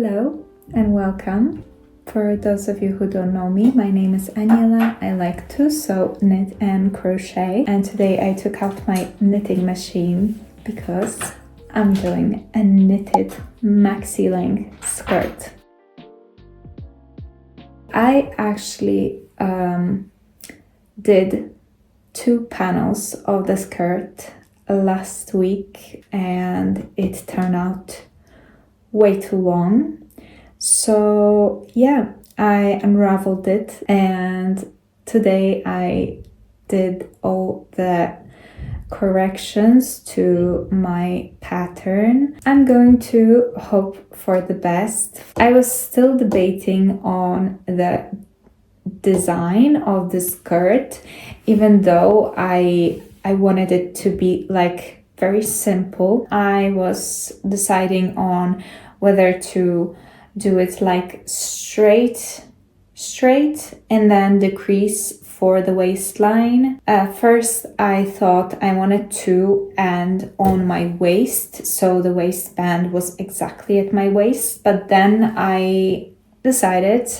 Hello and welcome. For those of you who don't know me, my name is Aniela. I like to sew, knit and crochet, and today I took out my knitting machine because I'm doing a knitted maxi length skirt. I actually did 2 panels of the skirt last week and it turned out way too long. So yeah, I unraveled it and today I did all the corrections to my pattern. I'm going to hope for the best. I was still debating on the design of the skirt, even though I wanted it to be like very simple. I was deciding on whether to do it like straight and then decrease for the waistline. First I thought I wanted to end on my waist, so the waistband was exactly at my waist, but then I decided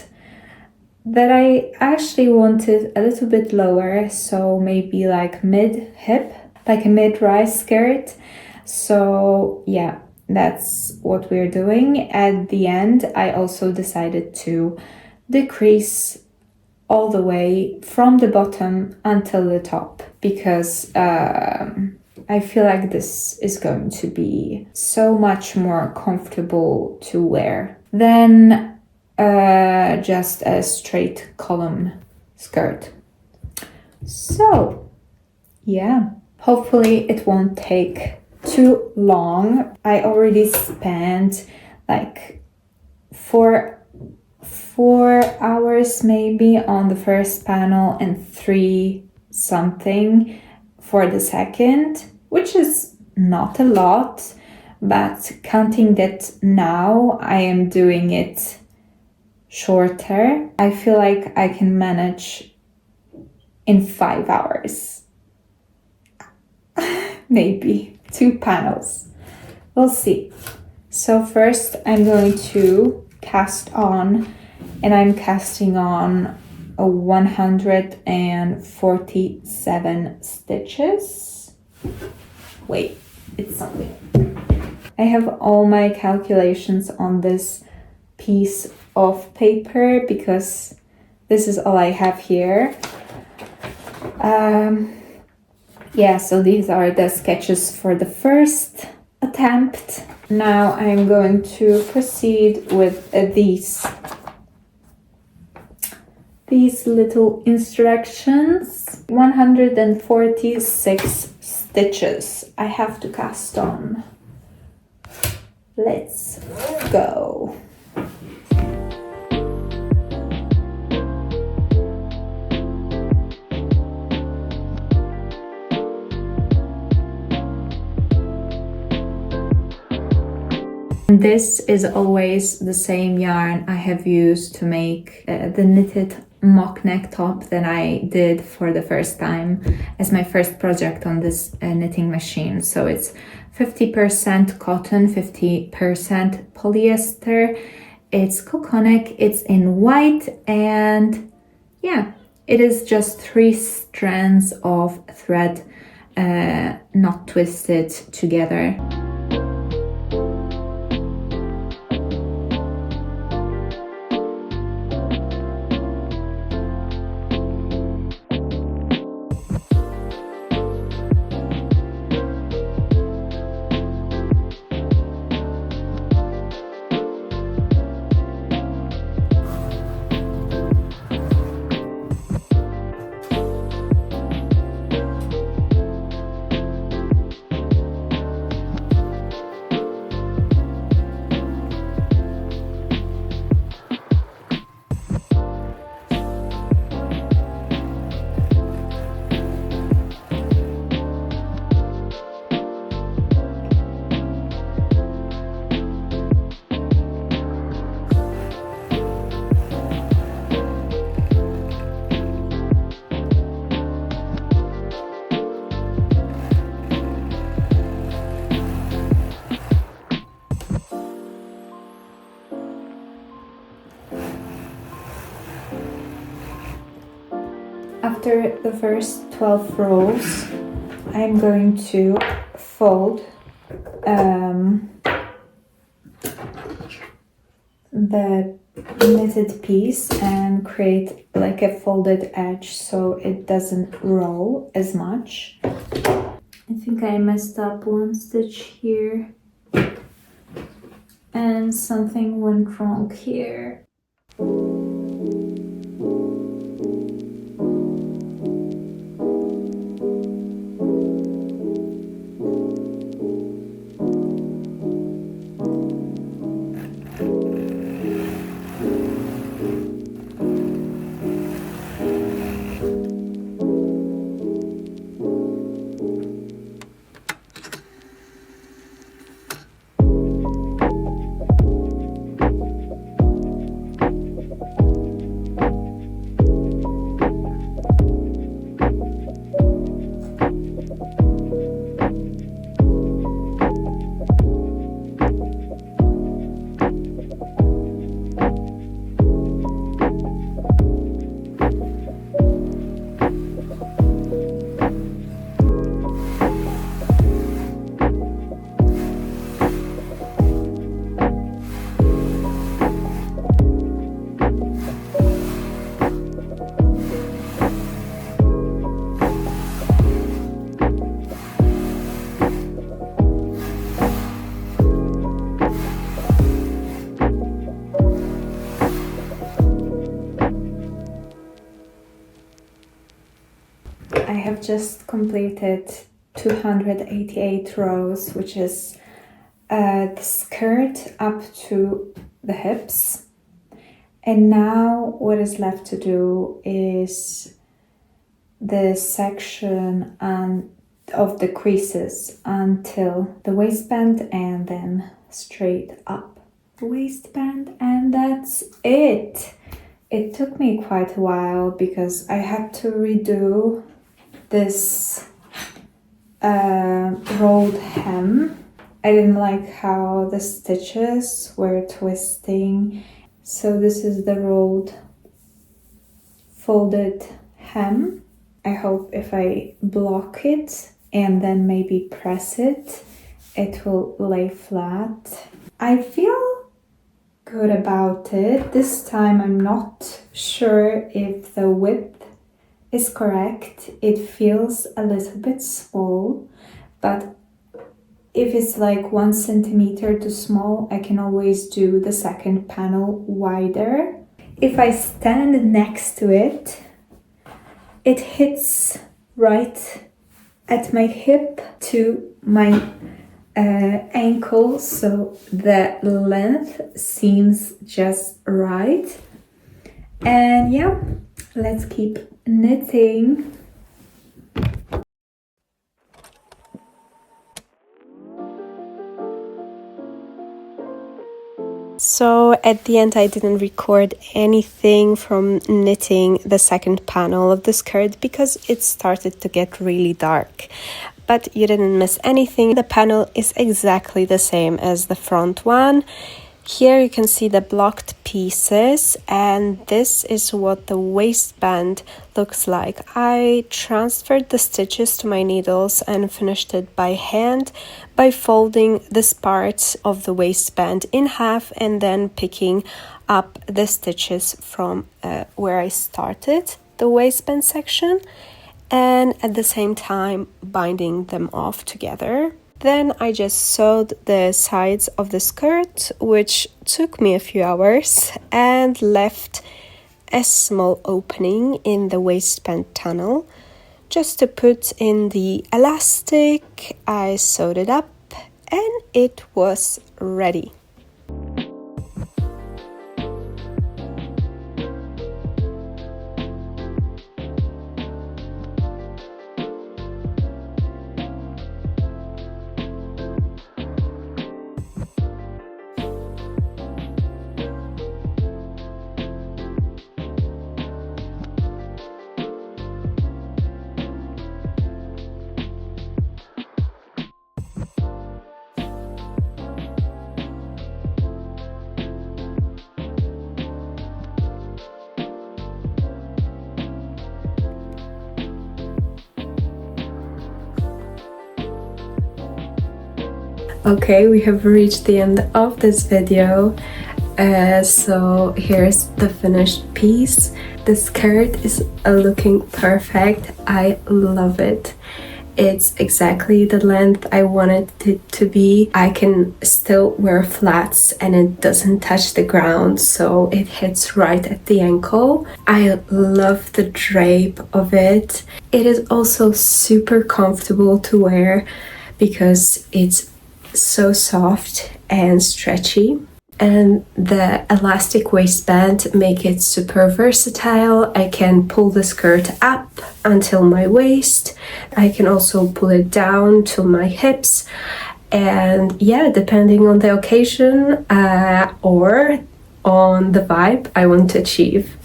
that I actually wanted a little bit lower, so maybe like mid-hip, like a mid-rise skirt. So yeah, that's what we're doing. At the end, I also decided to decrease all the way from the bottom until the top because I feel like this is going to be so much more comfortable to wear than just a straight column skirt. So yeah, hopefully it won't take too long. I already spent like 4 hours maybe on the first panel and 3 something for the second, which is not a lot, but counting that now I am doing it shorter, I feel like I can manage in 5 hours. Maybe 2 panels. We'll see. So first I'm going to cast on, and I'm casting on a 147 stitches. Wait, it's something. I have all my calculations on this piece of paper because this is all I have here. Yeah, so these are the sketches for the first attempt. Now I'm going to proceed with these little instructions. 146 stitches I have to cast on. Let's go. This is always the same yarn I have used to make the knitted mock neck top that I did for the first time as my first project on this knitting machine. So it's 50% cotton, 50% polyester. It's Kokonek, it's in white, and yeah, it is just 3 strands of thread not twisted together. after the first 12 rows, I'm going to fold the knitted piece and create like a folded edge so it doesn't roll as much. I think I messed up one stitch here and something went wrong here. I have just completed 288 rows, which is the skirt up to the hips. And now what is left to do is the section of the creases until the waistband and then straight up the waistband, and that's it. It took me quite a while because I had to redo this rolled hem. I didn't like how the stitches were twisting. So this is the rolled folded hem. I hope if I block it and then maybe press it, it will lay flat. I feel good about it. This time I'm not sure if the width is correct. It feels a little bit small, but if it's like 1 centimeter too small, I can always do the second panel wider. If I stand next to it, it hits right at my hip to my ankle, so the length seems just right. And yeah, let's keep knitting. So at the end I didn't record anything from knitting the second panel of the skirt because it started to get really dark. But you didn't miss anything. The panel is exactly the same as the front one. Here you can see the blocked pieces, and this is what the waistband looks like. I transferred the stitches to my needles and finished it by hand by folding this part of the waistband in half and then picking up the stitches from where I started the waistband section, and at the same time binding them off together. Then I just sewed the sides of the skirt, which took me a few hours, and left a small opening in the waistband tunnel just to put in the elastic. I sewed it up and it was ready. Okay, we have reached the end of this video. So here's the finished piece. The skirt is looking perfect. I love it. It's exactly the length I wanted it to be. I can still wear flats and it doesn't touch the ground, so it hits right at the ankle. I love the drape of it. It is also super comfortable to wear because it's so soft and stretchy. And the elastic waistband make it super versatile. I can pull the skirt up until my waist. I can also pull it down to my hips. And yeah, depending on the occasion or on the vibe I want to achieve.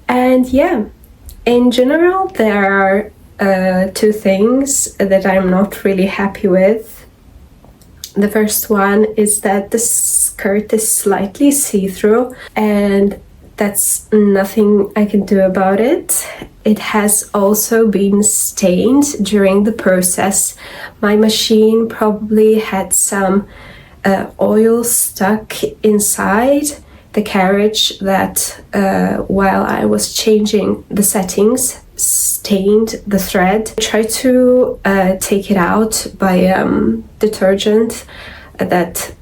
And yeah, in general, there are two things that I'm not really happy with. The first one is that the skirt is slightly see-through, and that's nothing I can do about it. It has also been stained during the process. My machine probably had some oil stuck inside the carriage that while I was changing the settings, stained the thread. I tried to take it out by detergent that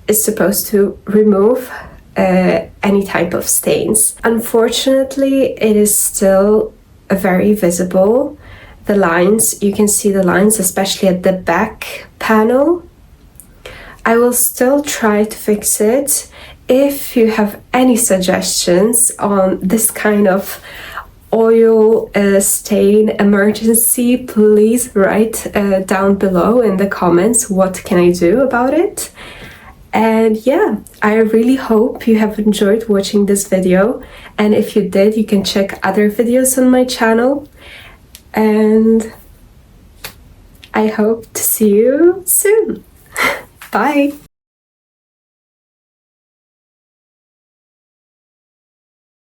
is supposed to remove any type of stains. Unfortunately, it is still very visible. The lines, you can see the lines, especially at the back panel. I will still try to fix it. If you have any suggestions on this kind of oil stain emergency, please write down below in the comments what can I do about it. And yeah, I really hope you have enjoyed watching this video, and if you did, you can check other videos on my channel, and I hope to see you soon. Bye!